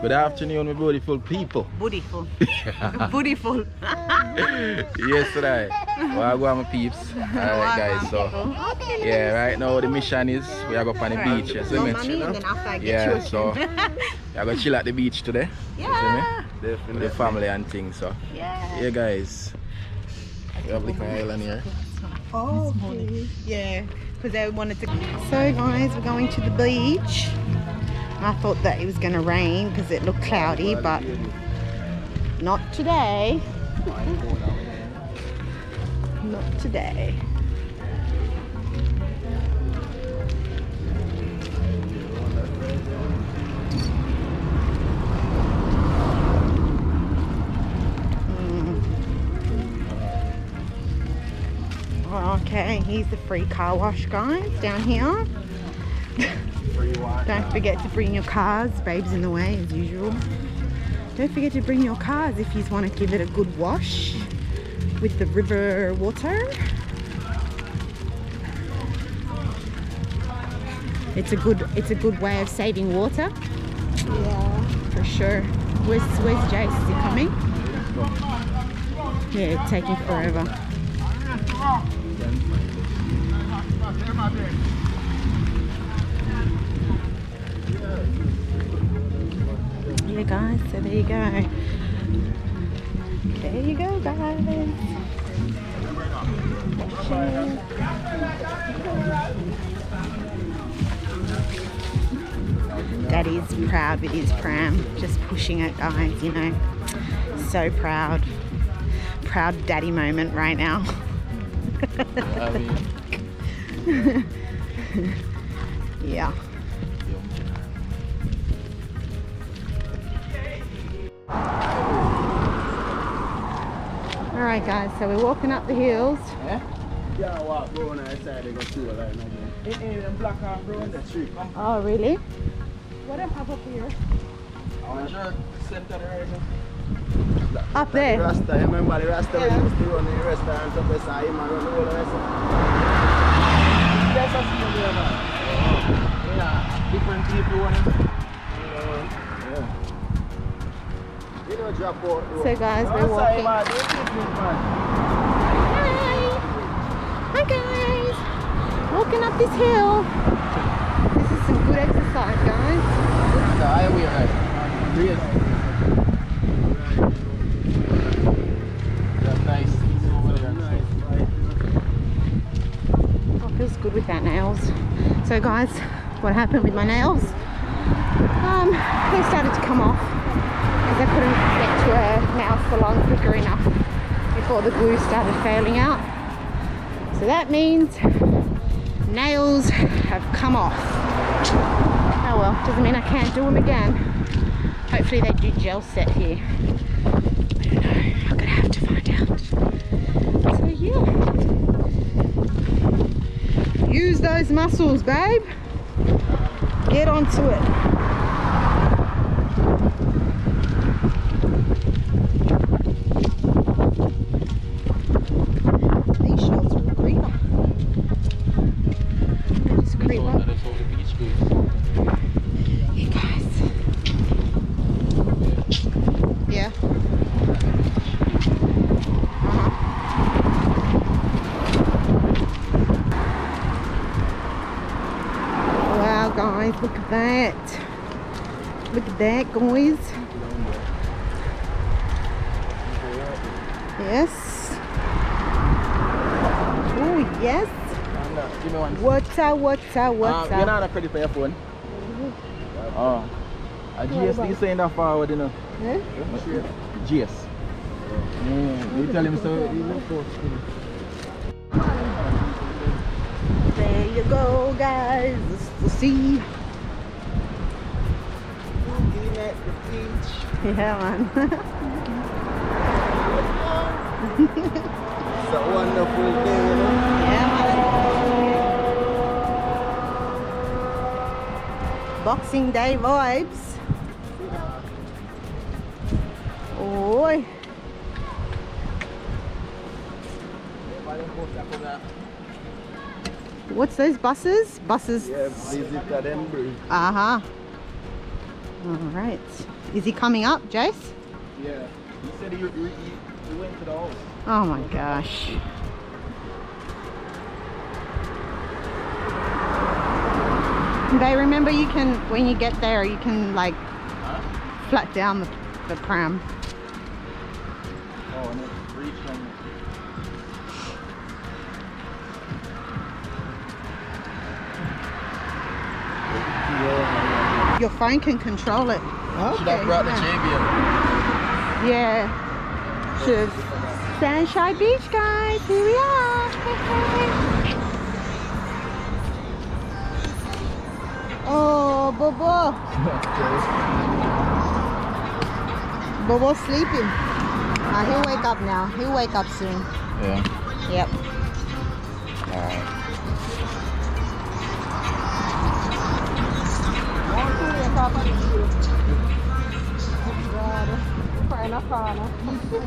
Good afternoon, my beautiful people. Beautiful. Beautiful. Yesterday, well, I go on my peeps. Alright, guys, so yeah, right now the mission is we are going on the beach. You see me? Yeah, so we are going to chill at the beach today. Yeah. With the family and things. So yeah, guys, we have Liquor Island here. Oh, yeah, because they wanted to. So guys, we're going to the beach. I thought that it was going to rain because it looked cloudy, but not today. Not today. Okay, here's the free car wash, guys, down here. Don't forget to bring your cars. Babe's in the way as usual. Don't forget to bring your cars if you want to give it a good wash with the river water. It's a good way of saving water. Yeah, for sure. Where's Jace? Is he coming? Yeah, it's taking forever. Yeah, guys, so there you go. There you go, guys. Daddy's proud with his pram, just pushing it, guys, you know. So proud. Proud daddy moment right now. Yeah. Alright guys, so we're walking up the hills. Yeah, walk bro on the side, they go through a line again. Black off bro on the street. Oh really? What do I have up here? Up there? Rasta, you remember the Rasta when he used to run the restaurant up beside him and run the whole restaurant? That's a small there, man. Yeah, different people want it. Yeah. You know, drop out. So guys, we're walking. Hi! Hi guys! Walking up this hill. This is some good exercise, guys. The highway, right? Really? Nice. Oh, feels good with that nails. So guys, what happened with my nails? They started to come off because I couldn't get to a nail salon quicker enough before the glue started failing out. So that means nails have come off. Oh well, doesn't mean I can't do them again. Hopefully they do gel set here. I don't know, I'm gonna have to find out. So yeah. Use those muscles, babe. Get onto it. These shorts are greener. Just creep up. You guys. Yeah. Wow, guys, look at that. Look at that, guys. Yes. Oh, yes. Give me one. What's up? You're not ready for your phone. Oh. GS saying that forward, you know. Huh? GS. You tell him so. There you go, guys. This is the sea. At the beach. Yeah, man. It's a wonderful day, you know. Yeah, man. Boxing Day vibes. Oi. What's those buses? Buses. Yeah, visitor them bridge. Uh-huh. Alright. Is he coming up, Jace? Yeah. He said he went to the house. Oh my gosh. They remember you can, when you get there, you can like flat down the pram. Oh, and it's reaching. Your phone can control it. Okay. Should have brought the JBL. Yeah. Should have. Sunshine Beach, guys. Here we are. Oh, Bobo. Bobo's sleeping. He'll wake up now. He'll wake up soon. Yeah. Yep. Alright.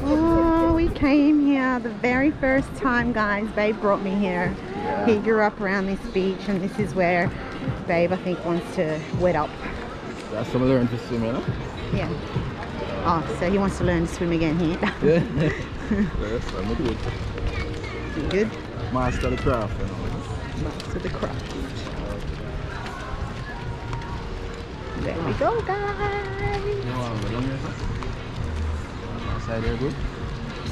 Oh, we came here the very first time, guys. Babe brought me here. Yeah. He grew up around this beach, and this is where Babe, I think, wants to wet up. That's some learn to swim, you know? Yeah. Oh, so he wants to learn to swim again here. Yeah. Yes, I'm good. You good? Master the craft, you know. Master the craft. There we go, guys. Side there, good.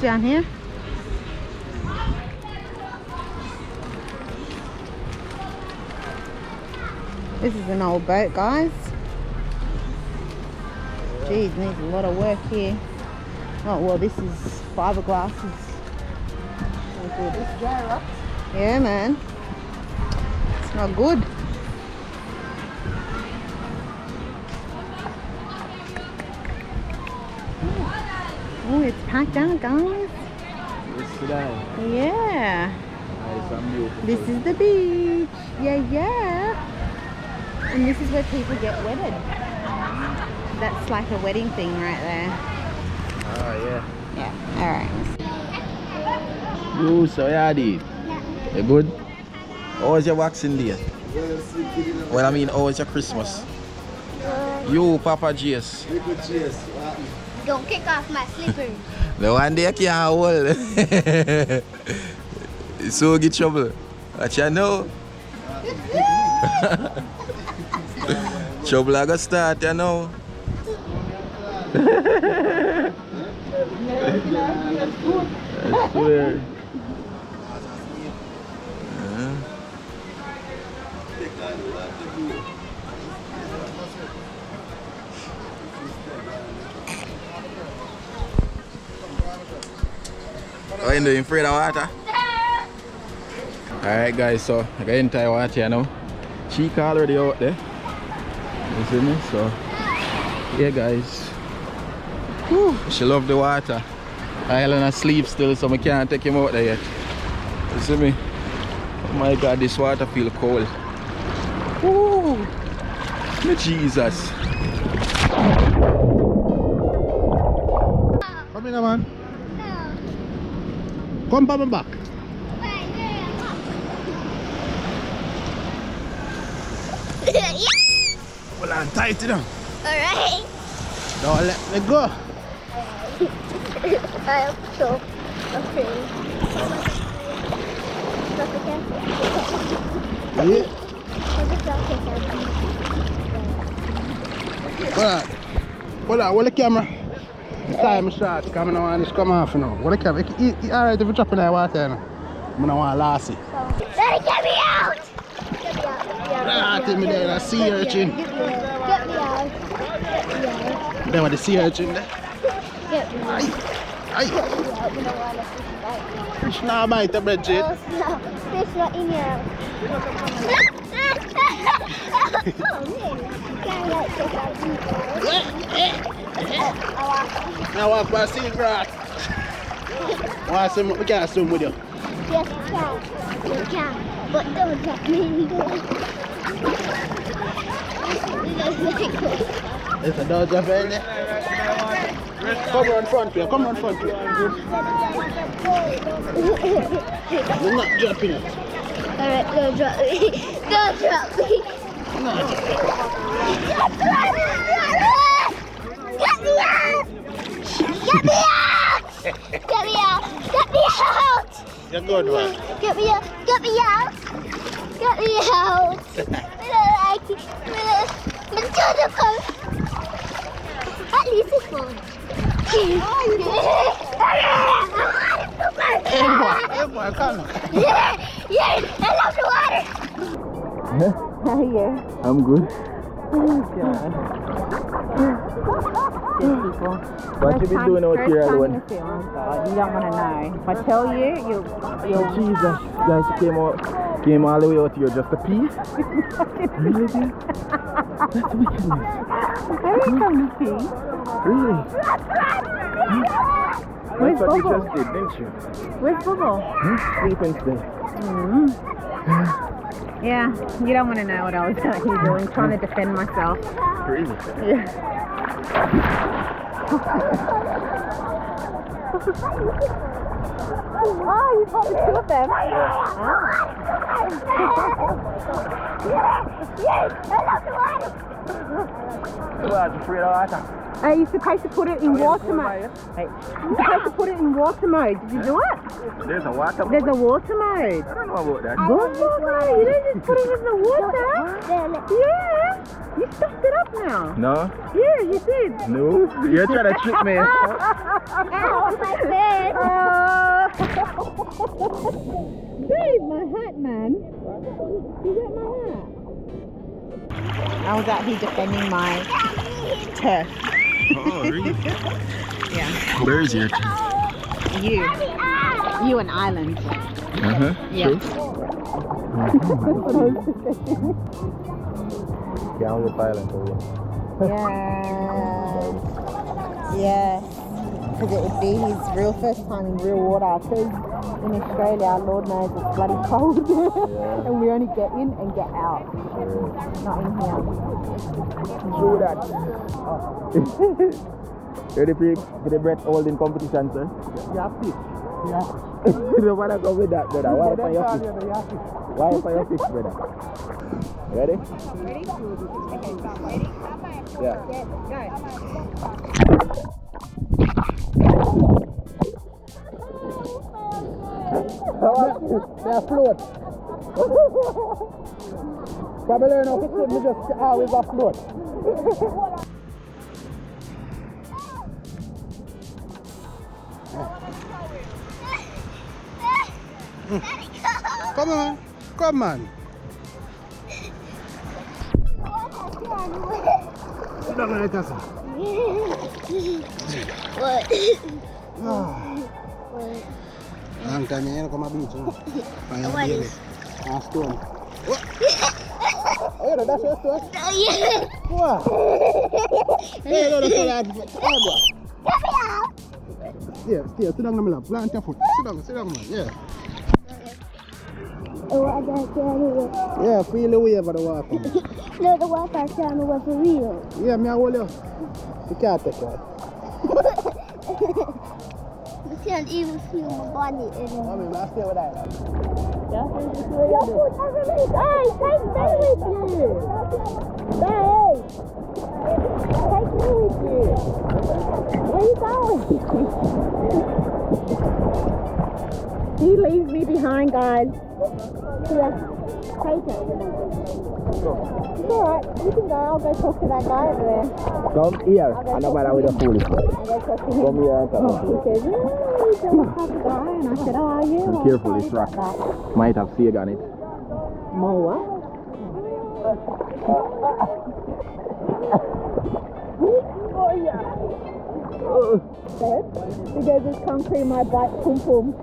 Down here. This is an old boat, guys. Geez, needs a lot of work here. Oh well, this is fiberglass. Yeah, man. It's not good. Oh, it's packed out, guys. Yeah. This is the beach. Yeah. And this is where people get wedded. That's like a wedding thing right there. Oh, yeah. Yeah, alright. You, so yeah, dude. You good? How was your waxing day? Well, I mean, how was your Christmas? You, Papa Jace. Don't kick off my slippers. The one day I can't hold. So get trouble. What you know? Trouble I got start, you know. I swear. What are you doing? Afraid of water? Alright guys, so I got entire water here now. Chica already out there. You see me? So yeah guys. Whew, she love the water. Island asleep still, so I can't take him out there yet. You see me? Oh my god, this water feel cold. Woo! Me Jesus. Come in, man. Come by my back. Well, I'm tight, you know. Alright. Don't let me go. I'm so afraid. Yeah. Hold on, hold the camera. The time is short, because I don't want this to come off now. Hold the camera. Alright, if you drop in that water, I don't want to last it. Daddy, get me out! Take me there, that sea urchin. Get me out. There was the sea urchin there. Get me out. Aye. Fish now bite the bread, Jade. Oh, no. Fish not in here. Now walk by sea grass. We can't swim with you. Yes, you can. But don't let me go. There's a dodge of it. Come on front here, come on front here. You're not dropping it. Alright, don't drop me. Don't drop me. Get me out! Get me out! Get me out! Get me out! You're good one. Get me out! Get me out! Get me out! I don't like it. At least it's fun. Yeah, I love the water. How are you? I'm good. Oh, God. Good people. What you been doing out here alone? Oh, God, you don't want to know. If I tell you, you'll... Jesus, guys, came all the way out here just to pee? Really? That's wickedness. How are you coming to pee? Really? Where's That's what you Bubble? just did, didn't you? Where's Bubble? Sleeping still. Yeah, you don't want to know what I was out here doing, trying to defend myself. Crazy. Yeah. Oh, you caught the two of them. You're supposed to put it in water mode. Hey, you're supposed to put it in water mode. Did you do it? There's a water. There's a water mode. I don't know about that. What water? You don't just put it in the water. Yeah. You stuffed it up now. No? Yeah, you did. No? You're trying to trick me. Ow, my bed. Dude, my hat, man. You got my hat. I was out here defending my turf. Oh, really? Yeah. Where is your turf? You an island. Yeah. True. Yeah, I'm silent over Yeah. Because it would be his real first time in real water. Because in Australia, Lord knows it's bloody cold. And we only get in and get out. Not in here. True that. Ready for the breath holding competition, sir? Yeah, fish. Yeah. You want to go with that, brother? Why for your fish? Why for your fish, brother? Ready? Ready? Okay, stop. Ready? Yeah. Get, go. They float. Probably learn how to swim, we just always afloat. Come on, come on. Sit down right there, sir. What? Long time you ain't come to the beach, Find What baby. is? Stone. What? Oh, yeah, that's your stone? Yeah. What? Hey, no, that's all right. Hey, boy. Stay, sit down in the middle. Plant your foot. Sit down, man. Yeah. Oh, I got down Yeah, feel the wave of the water. No, the water channel was for real. Yeah, me I hold you. You can't take that. You can't even feel my body anymore. I mean, I stay with that. Hey, take me with you. Hey, take me with you. Where are you going? He leaves me behind, guys. Yeah, take it. It's alright, you can go. I'll go talk to that guy over there. Come here, and no matter with the foolishness. I'll go talk to him. Come here and come He says, oh, you don't have a guy. And I said, oh, are you? Be careful, this rock might have sag on it. More. Oh, yeah. You guys just come through my bike pum pum.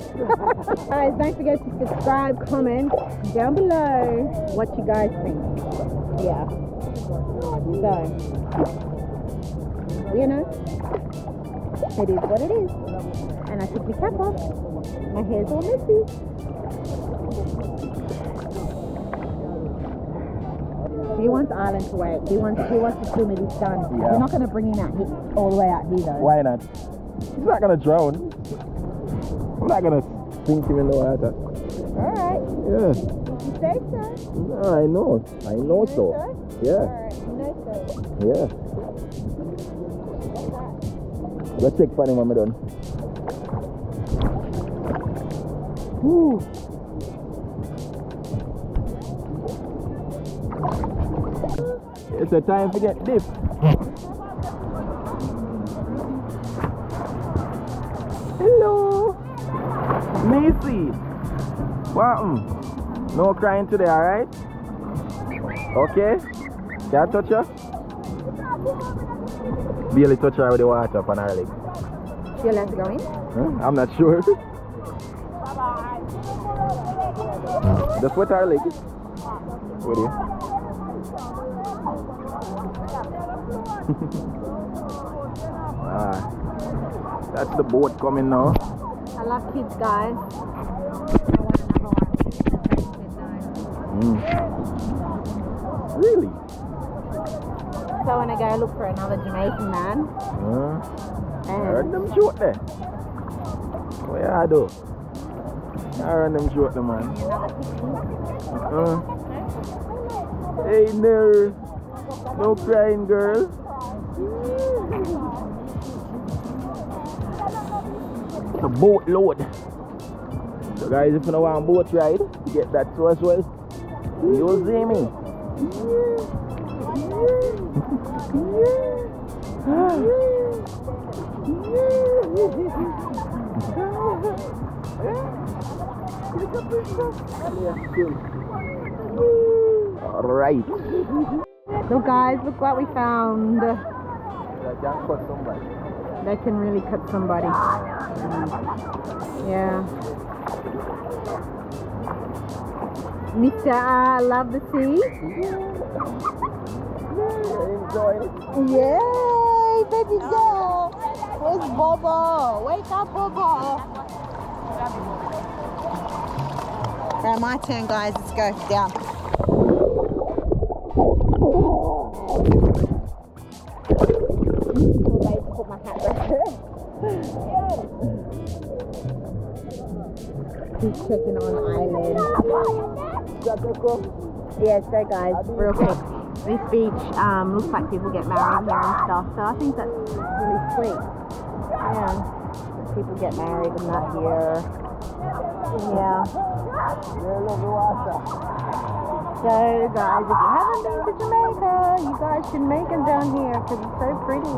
Guys, don't forget to subscribe, comment down below what you guys think. Yeah. So, you know, it is what it is. And I took my cap off. My hair's all messy. He wants Island to wait. He wants to swim with his son. Yeah. We're not going to bring him out here, all the way out here though. Why not? He's not gonna drown. I'm not gonna sink him in the water. Alright. Yeah. You say so. No, I know so. Yeah. Yeah. Let's check for him when we're done. Woo. It's a time to get dip. Hello. Macy. Wow. No crying today, alright? Okay? Can I touch her? Barely touch her with the water up on her leg. She'll have to go in? Huh? I'm not sure. Just wet her leg. With you. That's the boat coming now. I love kids, guys. Really? So when I go look for another Jamaican man. I heard them shoot there. What you do? I heard them shoot the man. Hey there. No crying, girl. It's a boat load. So guys, if you don't want a boat ride, get that to as well. You'll see me. Alright. Look guys, look what we found. They can cut somebody. They can really cut somebody. Yeah. Mr. I love the sea. Enjoy it. Yay, baby girl. Where's Bobo? Wake up, Bobo. Right, my turn, guys. Let's go down. Put my hat back there. He's checking on the island. Yeah, so guys, real quick. This beach looks like people get married here and stuff, so I think that's really sweet. Yeah, people get married and that here. Yeah. So guys, if you haven't been to Jamaica, you guys should make it down here because it's so pretty.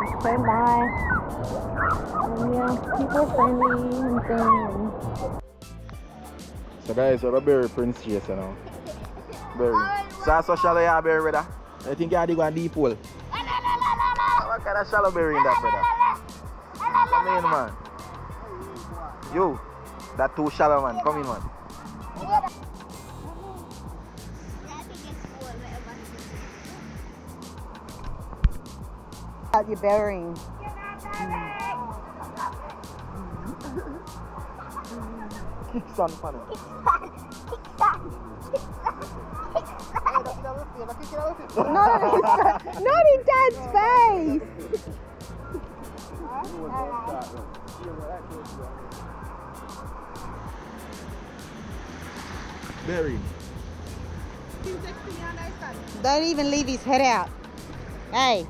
It's so nice. And yeah, people are friendly and things. So guys, we're going to bury Prince Jason now. Bury. So shallow you are bury, brother? I think you are going to deep hole. What kind of shallow bury in that, brother? Come in, man. You, that too shallow, man. Come in, man. You're burying. Keep on funny. Not in Dad's face. Bury. Don't even leave his head out. Hey,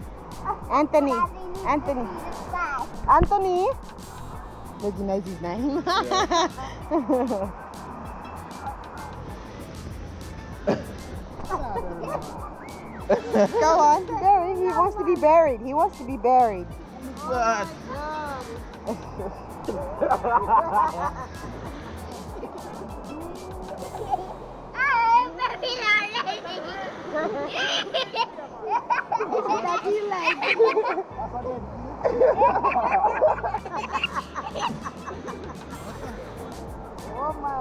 Anthony. Anthony. Anthony. Did you know his name? Yeah. Go on, bury. He wants to be buried. He wants to be buried. What? Oh my.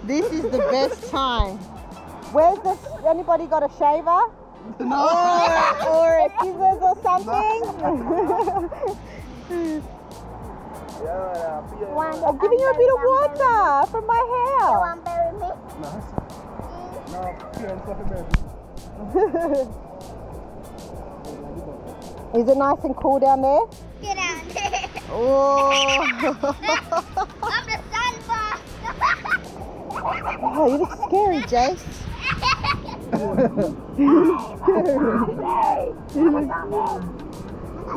This is the best time. Where's this? Anybody got a shaver? No. Or a scissors or something? I'm giving you a bit of water from my hair. No, here and stuff in there. Is it nice and cool down there? Get out there. Oh. I'm the sunball. Oh, you look scary, Jace.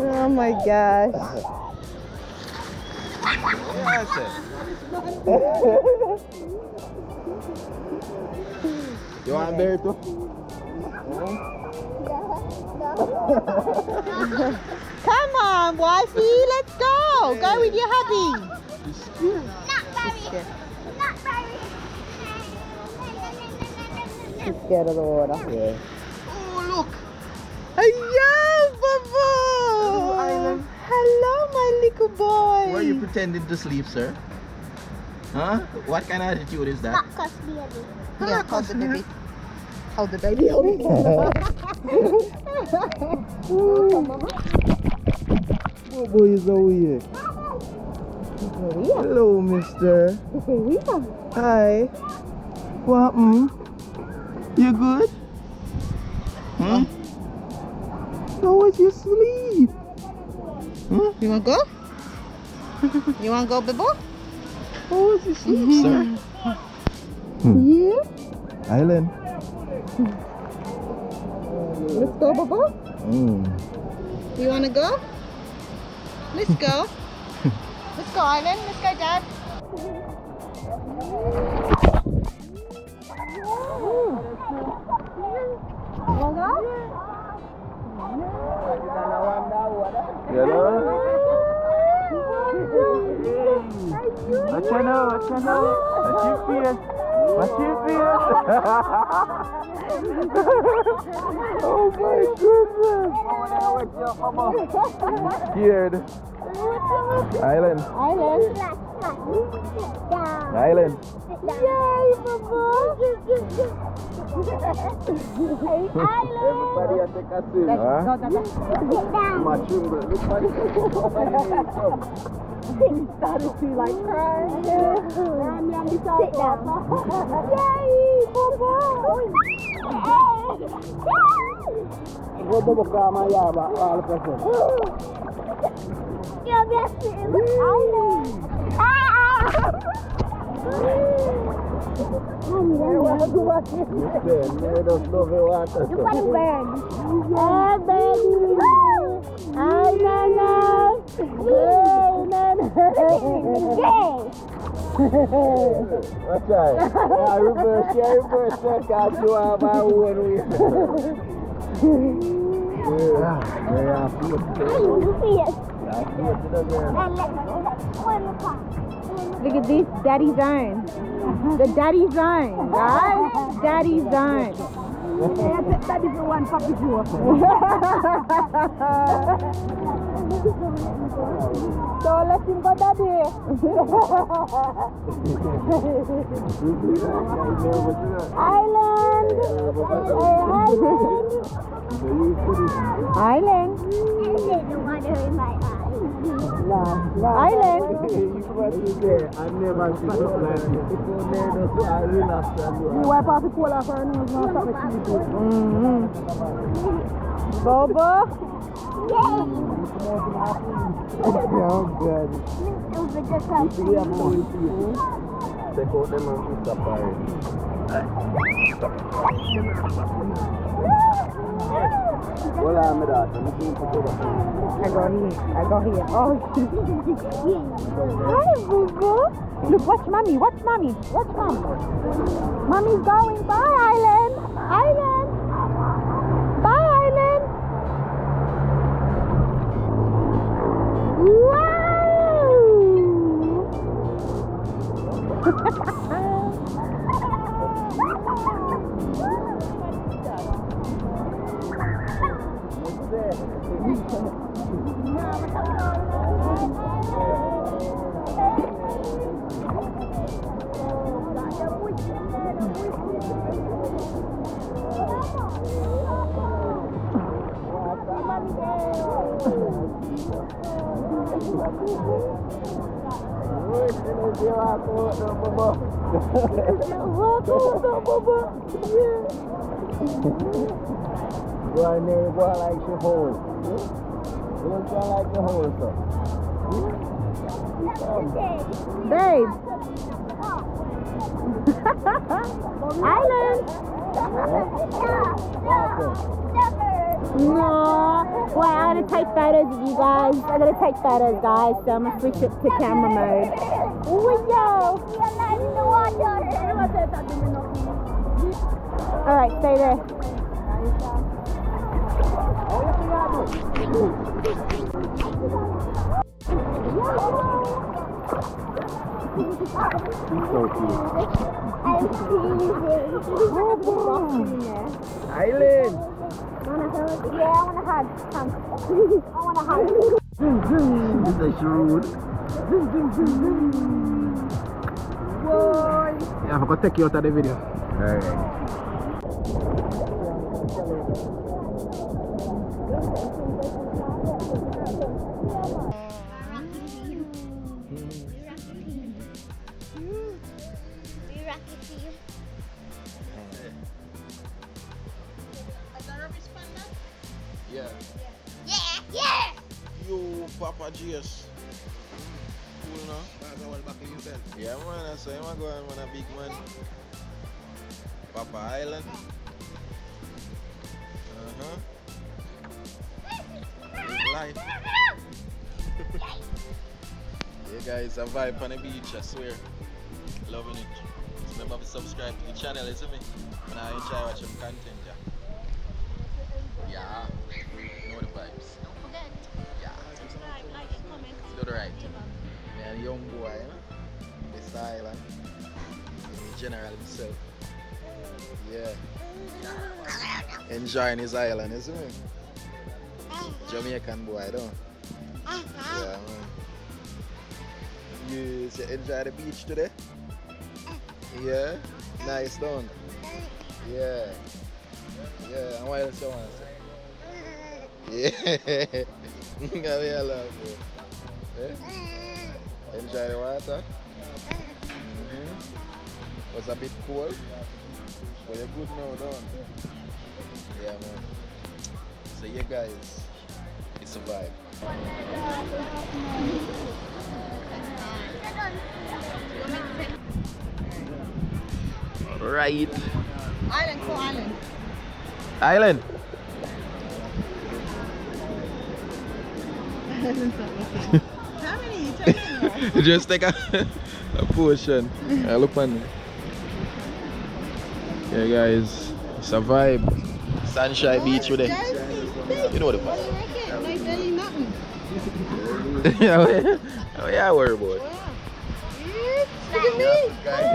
Oh my gosh. You want bear too? Come on, wifey, let's go. Go with your hubby. Not very. Not very. She's scared of the water. Yeah. Oh, look. Hello, Bubba. Island. Hello, my little boy. Were you pretending to sleep, sir? Huh? What kind of attitude is that? Not cause baby. Yeah, hold the baby. Hold the baby. Hold it. Oh boy, is over here. Hello, mister. Hi. What happened? You good? Hmm? How was your sleep? Hmm? You want to go? You want to go, Bubba? How was your sleep, sir? Yeah. Island. Let's go, Bubba. You want to go? Let's go. Let's go, Island. Let's go, Dad. Want to go? Hello? Watch out now, watch out now. Watch your face. Watch your face. Oh my goodness. Scared. Island. Island. Island. Yay, Bubba. Everybody has to take a swim, huh? Mushroom, bro. Look what He started to like cry. Sit down. Yay, Bubba. Bubba kama yaba, all person. You're best in the You got a bird. Oh, baby. Hi, Nana. Hey, Nana. Watch out. Yeah, reverse, because you have my own way. Yeah, Look at this, daddy zone. The daddy zone, guys. Daddy zone. That is the one puppy So let him go, daddy. Island. Island. I didn't want to hurt my eye. Island. I never see something like this. I relax and You wipe out the coal off her nose now. Bobo. Yay! Oh, God. It was a good time. We have no people. Take out them and put up well, I'm at that. I go here. Oh, hi, Boo-Boo. Look, watch mommy. Watch mommy. Mommy's going. Bye, Island. Bye, Island. Go on there, go on like your hole. You don't go like the hole, sir. Babe. Island. No. Wait, I'm gonna take photos of you guys. I'm gonna take photos, guys. So I'm gonna switch it to camera mode. Alright, stay there. Island! Yeah, I want to hug. Come. I want to hug. This is rude. Yeah, I'm gonna take you out of the video. Alright. Yeah. Yeah. Yo, Papa GS. Cool now? Yeah, man, I say, I'm going on a big man. Papa Island. Life. Yeah, guys, a vibe on the beach, I swear. Loving it. Remember to subscribe to the channel, isn't it? And I enjoy watching content, yeah. Yeah. You know the vibes. Don't forget. Yeah. Subscribe, like, comment. Do the right thing. Man, young boy, you know? This island. In general himself. Yeah. Enjoying his island, isn't it? Jamaican boy, don't? Yeah, man. You enjoy the beach today? Yeah? Nice, don't? Yeah. Yeah, and what else you want to say? Yeah. Got me a love, bro. Yeah? Enjoy the water? Was a bit cold? But you're good now, don't? Yeah, man. So yeah, guys, it's a vibe. Right. Island, cool island. Island. How many are you taking? Just take a portion. Look on me. Yeah, guys, it's a vibe. Sunshine Beach with it. You know the vibe. Like barely nothing. Yeah, worry about it. Look at me.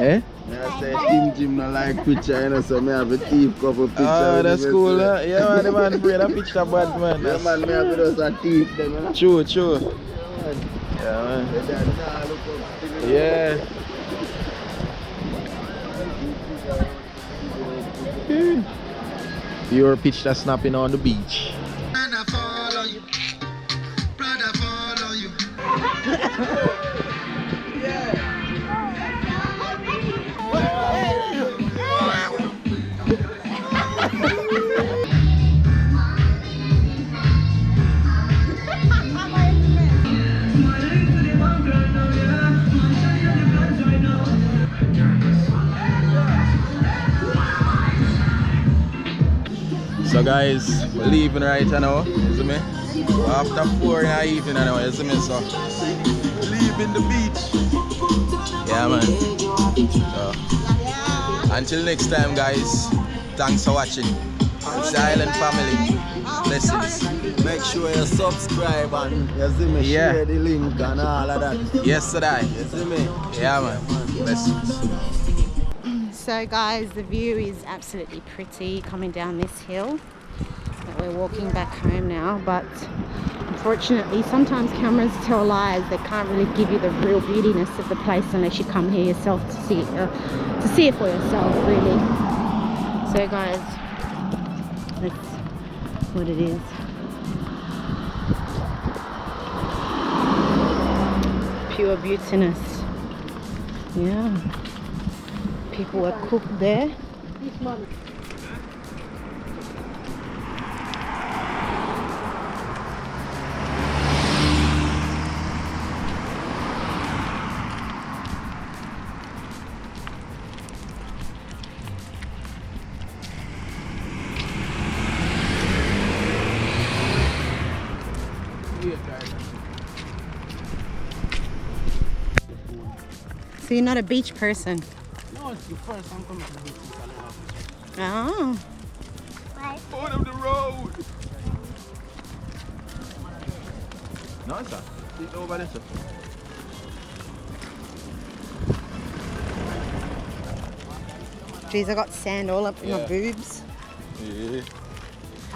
Eh? I say Jim no like picture, you know, so I have a thief couple pictures. Oh, that's cool, huh? Yeah, man, the man afraid of picture bad, man. Yeah, man, I have just a thief then, you know. True. Yeah, man. Yeah. Your picture snapping on the beach. Brother follow you. Brother follow you. So guys, we're leaving right now, you see me? After 4 in the evening now, you see me? So, leaving the beach. Yeah, man. So, until next time, guys, thanks for watching. It's the Island family. Blessings. Make sure you subscribe and you see me, share the link and all of that. Yesterday. You see me? Yeah, man. Blessings. So guys, the view is absolutely pretty coming down this hill. But we're walking back home now, but unfortunately sometimes cameras tell lies. They can't really give you the real beautiness of the place unless you come here yourself to see it for yourself, really. So guys, that's what it is. Pure beautiness. Yeah. People were cooked there. So you're not a beach person? No, it's the first time coming to the beach since I left. Oh. Foot of the road. No, sir. Sit over there, sir. Jeez, I got sand all up in my Yeah. boobs. Yeah.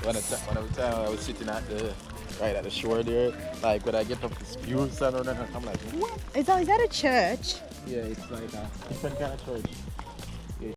One of the time I was sitting right at the shore there, like when I get up to spew, I'm like, what? Is that a church? Yeah, it's like a different kind of church.